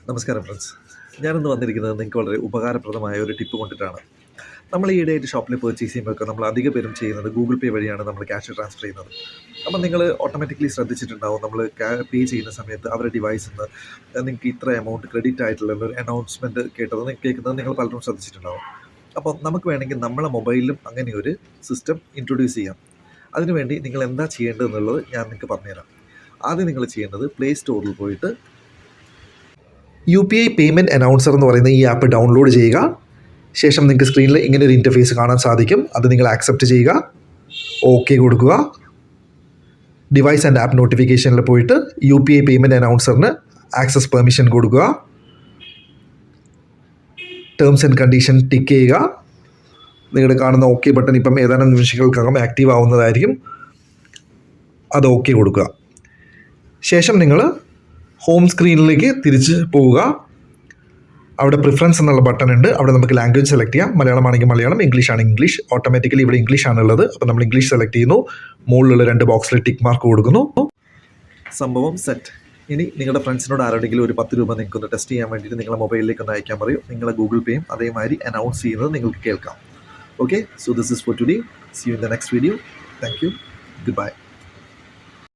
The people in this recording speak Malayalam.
നമസ്കാരം ഫ്രണ്ട്സ്. ഞാനിന്ന് വന്നിരിക്കുന്നത് നിങ്ങൾക്ക് വളരെ ഉപകാരപ്രദമായ ഒരു ടിപ്പ് കൊണ്ടിട്ടാണ്. നമ്മൾ ഈയിടെയായിട്ട് ഷോപ്പിൽ പർച്ചേസ് ചെയ്യുമ്പോഴൊക്കെ നമ്മൾ അധിക പേരും ചെയ്യുന്നത് ഗൂഗിൾ പേ വഴിയാണ് നമ്മൾ ക്യാഷ് ട്രാൻസ്ഫർ ചെയ്യുന്നത്. അപ്പം നിങ്ങൾ ഓട്ടോമാറ്റിക്കലി ശ്രദ്ധിച്ചിട്ടുണ്ടാവും, നമ്മൾ പേ ചെയ്യുന്ന സമയത്ത് അവരുടെ ഡിവൈസിൽ നിന്ന് നിങ്ങൾക്ക് ഇത്ര എമൗണ്ട് ക്രെഡിറ്റ് ആയിട്ടുള്ള ഒരു അനൗൺസ്മെൻറ്റ് കേൾക്കുന്നത് നിങ്ങൾ പലരും ശ്രദ്ധിച്ചിട്ടുണ്ടാവും. അപ്പോൾ നമുക്ക് വേണമെങ്കിൽ നമ്മളെ മൊബൈലിലും അങ്ങനെ ഒരു സിസ്റ്റം ഇൻട്രൊഡ്യൂസ് ചെയ്യാം. അതിനുവേണ്ടി നിങ്ങൾ എന്താ ചെയ്യേണ്ടതെന്നുള്ളത് ഞാൻ നിങ്ങൾക്ക് പറഞ്ഞുതരാം. ആദ്യം നിങ്ങൾ ചെയ്യേണ്ടത് പ്ലേ സ്റ്റോറിൽ പോയിട്ട് UPI പേയ്മെൻറ്റ് അനൗൺസർ എന്ന് പറയുന്ന ഈ ആപ്പ് ഡൗൺലോഡ് ചെയ്യുക. ശേഷം നിങ്ങൾക്ക് സ്ക്രീനിൽ ഇങ്ങനെ ഒരു ഇൻ്റർഫേസ് കാണാൻ സാധിക്കും. അത് നിങ്ങൾ ആക്സെപ്റ്റ് ചെയ്യുക, ഓക്കെ കൊടുക്കുക. ഡിവൈസ് ആൻഡ് ആപ്പ് നോട്ടിഫിക്കേഷനിൽ പോയിട്ട് UPI പേയ്മെൻറ്റ് അനൗൺസറിന് ആക്സസ് പെർമിഷൻ കൊടുക്കുക. ടേംസ് ആൻഡ് കണ്ടീഷൻ ടിക്ക് ചെയ്യുക. നിങ്ങളുടെ കാണുന്ന ഓക്കെ ബട്ടൺ ഇപ്പം ഏതാനും നിമിഷങ്ങൾക്കകം ആക്റ്റീവ് ആവുന്നതായിരിക്കും. അത് ഓക്കെ കൊടുക്കുക. ശേഷം നിങ്ങൾ ഹോം സ്ക്രീനിലേക്ക് തിരിച്ച് പോവുക. അവിടെ പ്രിഫറൻസ് എന്നുള്ള ബട്ടൺ ഉണ്ട്. അവിടെ നമുക്ക് ലാംഗ്വേജ് സെലക്ട് ചെയ്യാം. മലയാളമാണെങ്കിൽ മലയാളം, ഇംഗ്ലീഷ് ആണ് ഇംഗ്ലീഷ്. ഓട്ടോമാറ്റിക്കലി ഇവിടെ ഇംഗ്ലീഷ് ആണുള്ളത്. അപ്പോൾ നമ്മൾ ഇംഗ്ലീഷ് സെലക്ട് ചെയ്യുന്നു. മുകളിലുള്ള 2 ബോക്സിൽ ടിക്ക് മാർക്ക് കൊടുക്കുന്നു. സംഭവം സെറ്റ്. ഇനി നിങ്ങളുടെ ഫ്രണ്ട്സിനോട് ആരോടെങ്കിലും ഒരു 10 രൂപ നിങ്ങൾക്കൊന്ന് ടെസ്റ്റ് ചെയ്യാൻ വേണ്ടിയിട്ട് നിങ്ങളുടെ മൊബൈലിലേക്ക് ഒന്ന് അയക്കാൻ പറയും. നിങ്ങളെ ഗൂഗിൾ പേയും അതേമാതിരി അനൗൺസ് ചെയ്യുന്നത് നിങ്ങൾക്ക് കേൾക്കാം. Okay, so this is for today. See you in the next video. Thank you. Good by.